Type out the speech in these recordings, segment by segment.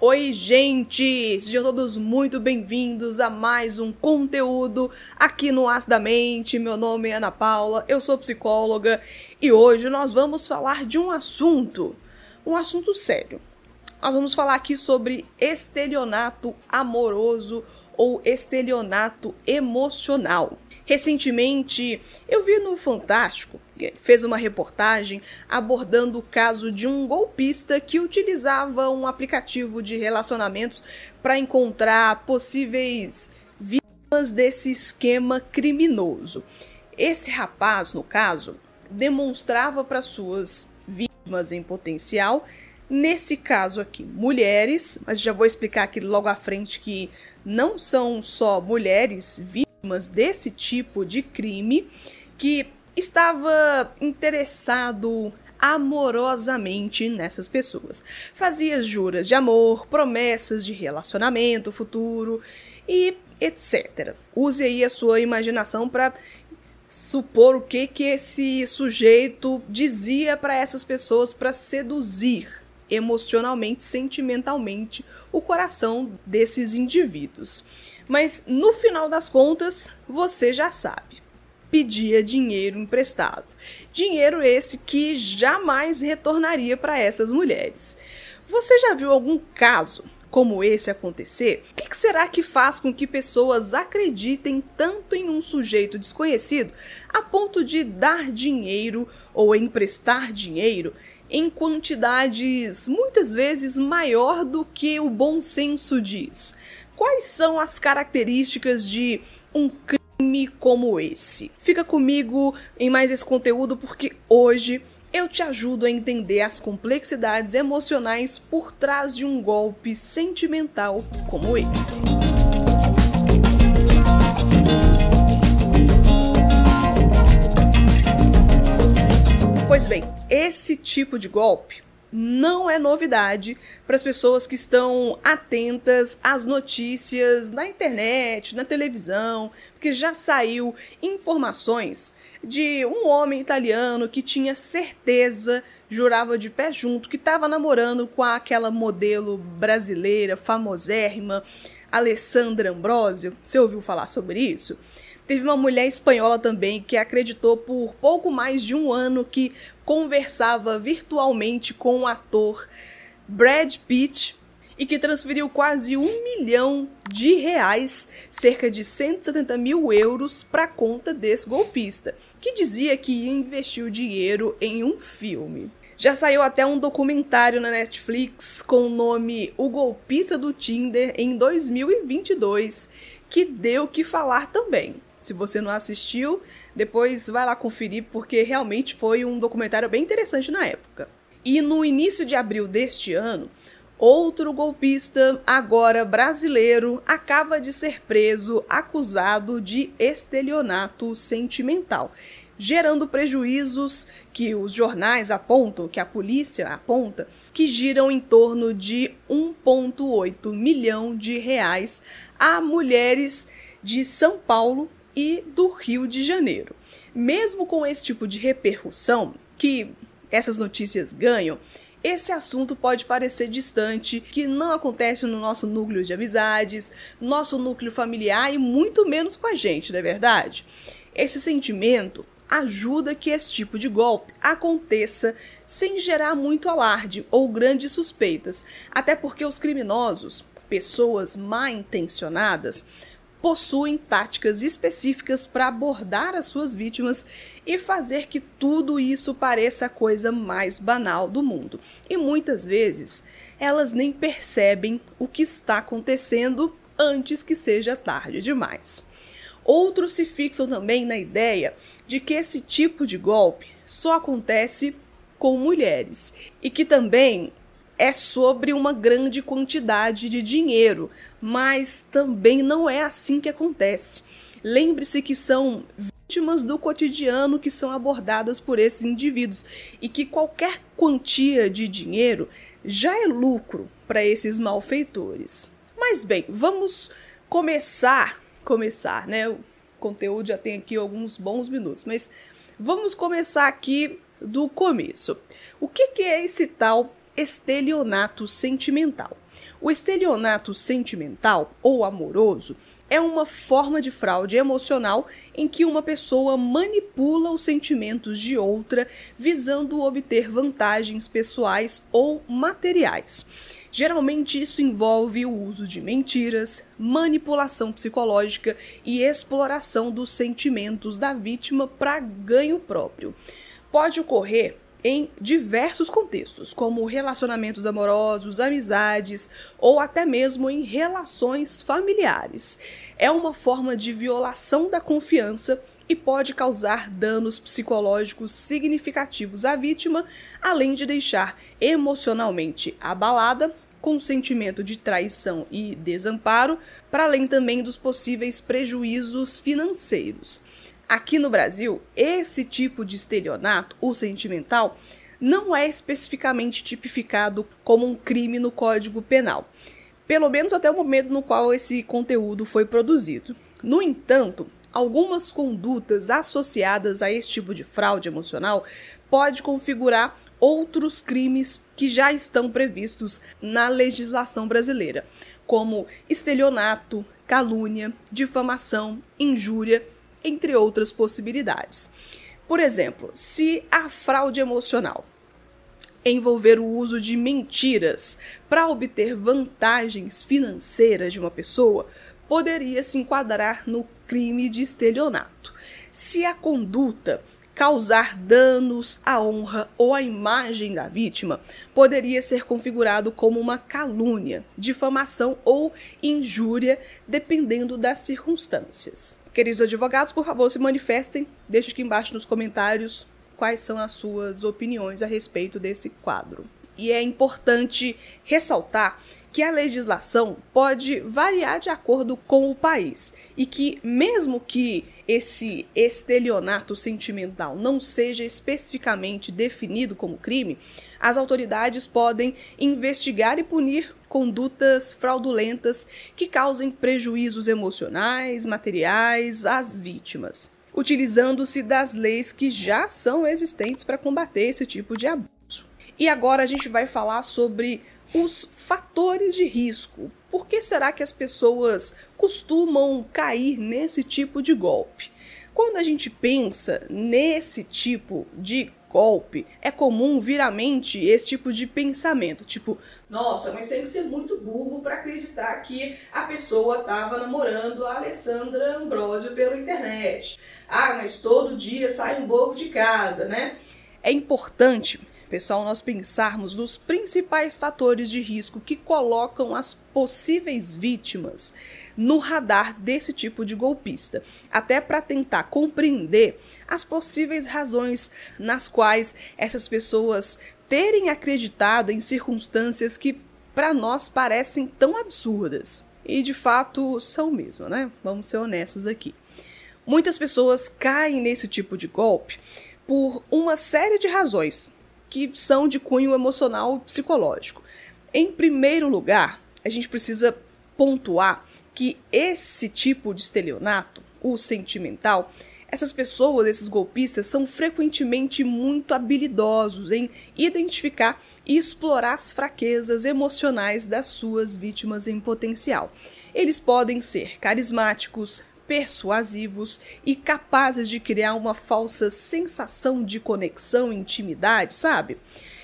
Oi, gente! Sejam todos muito bem-vindos a mais um conteúdo aqui no As da Mente. Meu nome é Ana Paula, eu sou psicóloga e hoje nós vamos falar de um assunto sério. Nós vamos falar aqui sobre estelionato amoroso ou estelionato emocional. Recentemente, eu vi no Fantástico, fez uma reportagem abordando o caso de um golpista que utilizava um aplicativo de relacionamentos para encontrar possíveis vítimas desse esquema criminoso. Esse rapaz, no caso, demonstrava para suas vítimas em potencial, nesse caso aqui, mulheres, mas já vou explicar aqui logo à frente que não são só mulheres vítimas desse tipo de crime, que estava interessado amorosamente nessas pessoas. Fazia juras de amor, promessas de relacionamento futuro e etc. Use aí a sua imaginação para supor o que esse sujeito dizia para essas pessoas para seduzir emocionalmente, sentimentalmente o coração desses indivíduos. Mas no final das contas, você já sabe. Pedia dinheiro emprestado. Dinheiro esse que jamais retornaria para essas mulheres. Você já viu algum caso como esse acontecer? O que será que faz com que pessoas acreditem tanto em um sujeito desconhecido a ponto de dar dinheiro ou emprestar dinheiro em quantidades muitas vezes maior do que o bom senso diz? Quais são as características de um crime como esse? Fica comigo em mais esse conteúdo porque hoje eu te ajudo a entender as complexidades emocionais por trás de um golpe sentimental como esse. Pois bem, esse tipo de golpe não é novidade para as pessoas que estão atentas às notícias na internet, na televisão, porque já saiu informações de um homem italiano que tinha certeza, jurava de pé junto, que estava namorando com aquela modelo brasileira famosérrima, Alessandra Ambrosio. Você ouviu falar sobre isso? Teve uma mulher espanhola também que acreditou por pouco mais de um ano que conversava virtualmente com o ator Brad Pitt e que transferiu quase R$1 milhão, cerca de 170 mil euros, para a conta desse golpista, que dizia que ia investir o dinheiro em um filme. Já saiu até um documentário na Netflix com o nome O Golpista do Tinder em 2022, que deu o que falar também. Se você não assistiu, depois vai lá conferir, porque realmente foi um documentário bem interessante na época. E no início de abril deste ano, outro golpista, agora brasileiro, acaba de ser preso, acusado de estelionato sentimental, gerando prejuízos que os jornais apontam, que a polícia aponta, que giram em torno de R$1,8 milhão a mulheres de São Paulo e do Rio de Janeiro. Mesmo com esse tipo de repercussão que essas notícias ganham, esse assunto pode parecer distante, que não acontece no nosso núcleo de amizades, nosso núcleo familiar e muito menos com a gente, não é verdade? Esse sentimento ajuda que esse tipo de golpe aconteça sem gerar muito alarde ou grandes suspeitas, até porque os criminosos, pessoas mal intencionadas, possuem táticas específicas para abordar as suas vítimas e fazer que tudo isso pareça a coisa mais banal do mundo. E muitas vezes elas nem percebem o que está acontecendo antes que seja tarde demais. Outros se fixam também na ideia de que esse tipo de golpe só acontece com mulheres e que também é sobre uma grande quantidade de dinheiro, mas também não é assim que acontece. Lembre-se que são vítimas do cotidiano que são abordadas por esses indivíduos e que qualquer quantia de dinheiro já é lucro para esses malfeitores. Mas bem, vamos começar, né? O conteúdo já tem aqui alguns bons minutos, mas vamos começar aqui do começo. O que é esse tal estelionato sentimental? O estelionato sentimental ou amoroso é uma forma de fraude emocional em que uma pessoa manipula os sentimentos de outra visando obter vantagens pessoais ou materiais. Geralmente isso envolve o uso de mentiras, manipulação psicológica e exploração dos sentimentos da vítima para ganho próprio. Pode ocorrer em diversos contextos, como relacionamentos amorosos, amizades ou até mesmo em relações familiares. É uma forma de violação da confiança e pode causar danos psicológicos significativos à vítima, além de deixar emocionalmente abalada, com sentimento de traição e desamparo, para além também dos possíveis prejuízos financeiros. Aqui no Brasil, esse tipo de estelionato, o sentimental, não é especificamente tipificado como um crime no Código Penal, pelo menos até o momento no qual esse conteúdo foi produzido. No entanto, algumas condutas associadas a esse tipo de fraude emocional pode configurar outros crimes que já estão previstos na legislação brasileira, como estelionato, calúnia, difamação, injúria, entre outras possibilidades. Por exemplo, se a fraude emocional envolver o uso de mentiras para obter vantagens financeiras de uma pessoa, poderia se enquadrar no crime de estelionato. Se a conduta causar danos à honra ou à imagem da vítima, poderia ser configurado como uma calúnia, difamação ou injúria, dependendo das circunstâncias. Queridos advogados, por favor, se manifestem, deixem aqui embaixo nos comentários quais são as suas opiniões a respeito desse quadro. E é importante ressaltar que a legislação pode variar de acordo com o país e que, mesmo que esse estelionato sentimental não seja especificamente definido como crime, as autoridades podem investigar e punir condutas fraudulentas que causem prejuízos emocionais, materiais às vítimas, utilizando-se das leis que já são existentes para combater esse tipo de abuso. E agora a gente vai falar sobre os fatores de risco. Por que será que as pessoas costumam cair nesse tipo de golpe? Quando a gente pensa nesse tipo de golpe, é comum vir à mente esse tipo de pensamento, tipo, nossa, mas tem que ser muito burro para acreditar que a pessoa estava namorando a Alessandra Ambrosio pela internet. Ah, mas todo dia sai um bobo de casa, né? É importante, pessoal, nós pensarmos nos principais fatores de risco que colocam as possíveis vítimas no radar desse tipo de golpista, até para tentar compreender as possíveis razões nas quais essas pessoas terem acreditado em circunstâncias que para nós parecem tão absurdas. E de fato são mesmo, né? Vamos ser honestos aqui. Muitas pessoas caem nesse tipo de golpe por uma série de razões que são de cunho emocional e psicológico. Em primeiro lugar, a gente precisa pontuar que esse tipo de estelionato, o sentimental, essas pessoas, esses golpistas, são frequentemente muito habilidosos em identificar e explorar as fraquezas emocionais das suas vítimas em potencial. Eles podem ser carismáticos, persuasivos e capazes de criar uma falsa sensação de conexão e intimidade, sabe?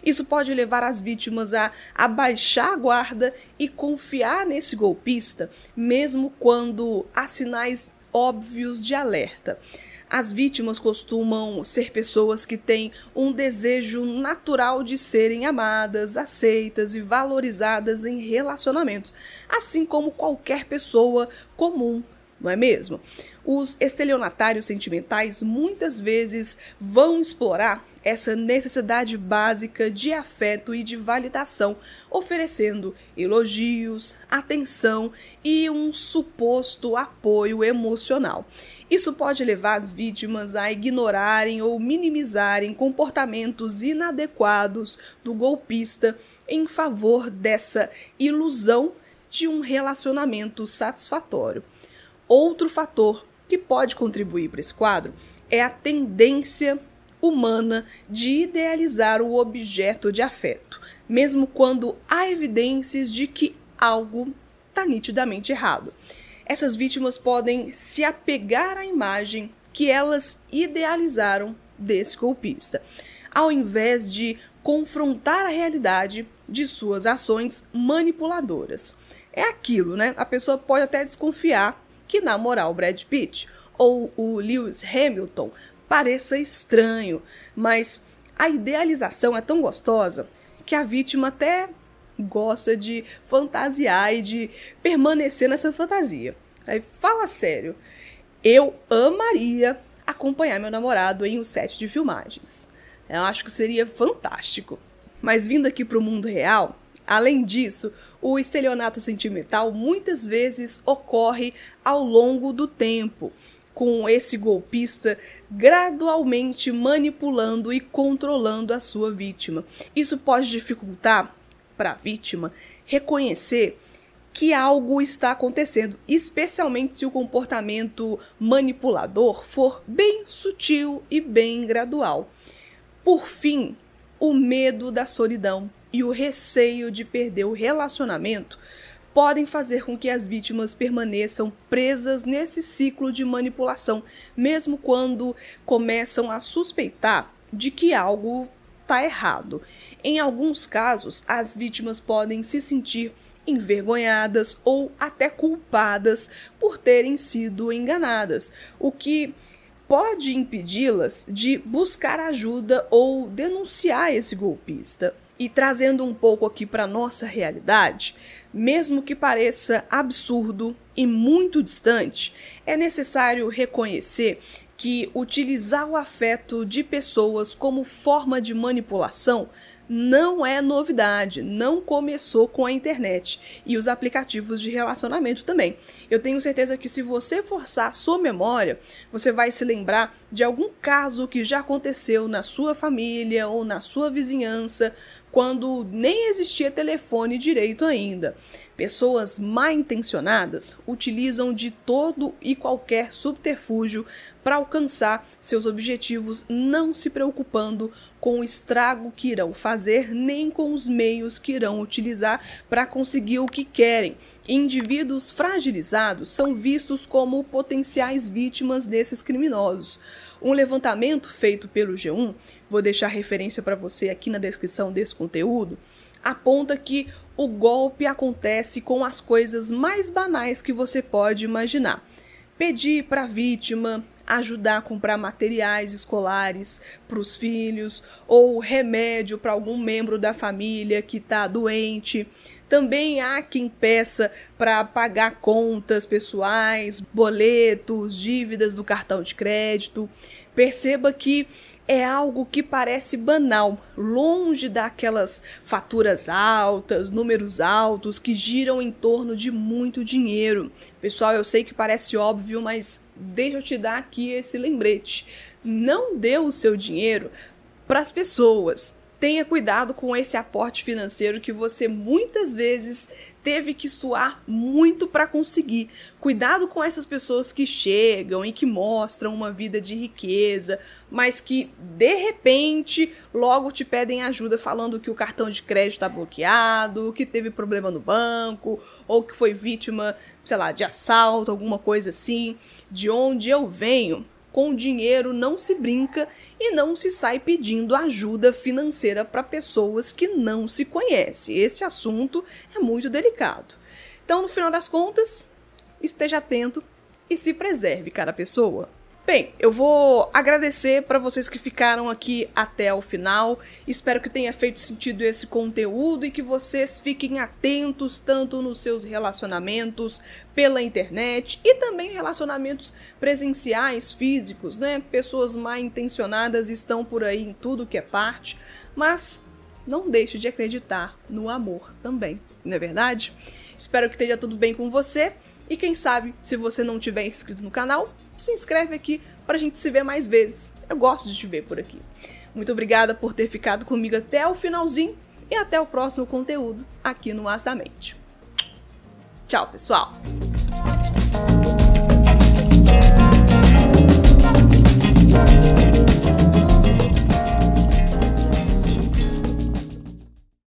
Isso pode levar as vítimas a abaixar a guarda e confiar nesse golpista, mesmo quando há sinais óbvios de alerta. As vítimas costumam ser pessoas que têm um desejo natural de serem amadas, aceitas e valorizadas em relacionamentos, assim como qualquer pessoa comum, não é mesmo? Os estelionatários sentimentais muitas vezes vão explorar essa necessidade básica de afeto e de validação, oferecendo elogios, atenção e um suposto apoio emocional. Isso pode levar as vítimas a ignorarem ou minimizarem comportamentos inadequados do golpista em favor dessa ilusão de um relacionamento satisfatório. Outro fator que pode contribuir para esse quadro é a tendência humana de idealizar o objeto de afeto, mesmo quando há evidências de que algo está nitidamente errado. Essas vítimas podem se apegar à imagem que elas idealizaram desse golpista, ao invés de confrontar a realidade de suas ações manipuladoras. É aquilo, né? A pessoa pode até desconfiar que, na moral, o Brad Pitt ou o Lewis Hamilton pareça estranho, mas a idealização é tão gostosa que a vítima até gosta de fantasiar e de permanecer nessa fantasia. Aí fala sério, eu amaria acompanhar meu namorado em um set de filmagens. Eu acho que seria fantástico. Mas vindo aqui para o mundo real, além disso, o estelionato sentimental muitas vezes ocorre ao longo do tempo, com esse golpista gradualmente manipulando e controlando a sua vítima. Isso pode dificultar para a vítima reconhecer que algo está acontecendo, especialmente se o comportamento manipulador for bem sutil e bem gradual. Por fim, o medo da solidão e o receio de perder o relacionamento podem fazer com que as vítimas permaneçam presas nesse ciclo de manipulação, mesmo quando começam a suspeitar de que algo está errado. Em alguns casos, as vítimas podem se sentir envergonhadas ou até culpadas por terem sido enganadas, o que pode impedi-las de buscar ajuda ou denunciar esse golpista. E trazendo um pouco aqui para a nossa realidade, mesmo que pareça absurdo e muito distante, é necessário reconhecer que utilizar o afeto de pessoas como forma de manipulação não é novidade, não começou com a internet e os aplicativos de relacionamento também. Eu tenho certeza que se você forçar a sua memória, você vai se lembrar de algum caso que já aconteceu na sua família ou na sua vizinhança, quando nem existia telefone direito ainda. Pessoas mal intencionadas utilizam de todo e qualquer subterfúgio para alcançar seus objetivos, não se preocupando com o estrago que irão fazer, nem com os meios que irão utilizar para conseguir o que querem. Indivíduos fragilizados são vistos como potenciais vítimas desses criminosos. Um levantamento feito pelo G1, vou deixar referência para você aqui na descrição desse conteúdo, aponta que o golpe acontece com as coisas mais banais que você pode imaginar. Pedir para a vítima ajudar a comprar materiais escolares para os filhos ou remédio para algum membro da família que está doente. Também há quem peça para pagar contas pessoais, boletos, dívidas do cartão de crédito. Perceba que é algo que parece banal, longe daquelas faturas altas, números altos que giram em torno de muito dinheiro. Pessoal, eu sei que parece óbvio, mas deixa eu te dar aqui esse lembrete. Não dê o seu dinheiro para as pessoas. Tenha cuidado com esse aporte financeiro que você muitas vezes teve que suar muito para conseguir. Cuidado com essas pessoas que chegam e que mostram uma vida de riqueza, mas que de repente logo te pedem ajuda falando que o cartão de crédito está bloqueado, que teve problema no banco, ou que foi vítima, sei lá, de assalto, alguma coisa assim. De onde eu venho, com dinheiro não se brinca e não se sai pedindo ajuda financeira para pessoas que não se conhecem. Esse assunto é muito delicado. Então, no final das contas, esteja atento e se preserve, cara pessoa. Bem, eu vou agradecer para vocês que ficaram aqui até o final. Espero que tenha feito sentido esse conteúdo e que vocês fiquem atentos tanto nos seus relacionamentos pela internet e também relacionamentos presenciais, físicos, né? Pessoas mal intencionadas estão por aí em tudo que é parte, mas não deixe de acreditar no amor também, não é verdade? Espero que esteja tudo bem com você e quem sabe, se você não tiver inscrito no canal, se inscreve aqui pra gente se ver mais vezes. Eu gosto de te ver por aqui. Muito obrigada por ter ficado comigo até o finalzinho e até o próximo conteúdo aqui no As da Mente. Tchau, pessoal!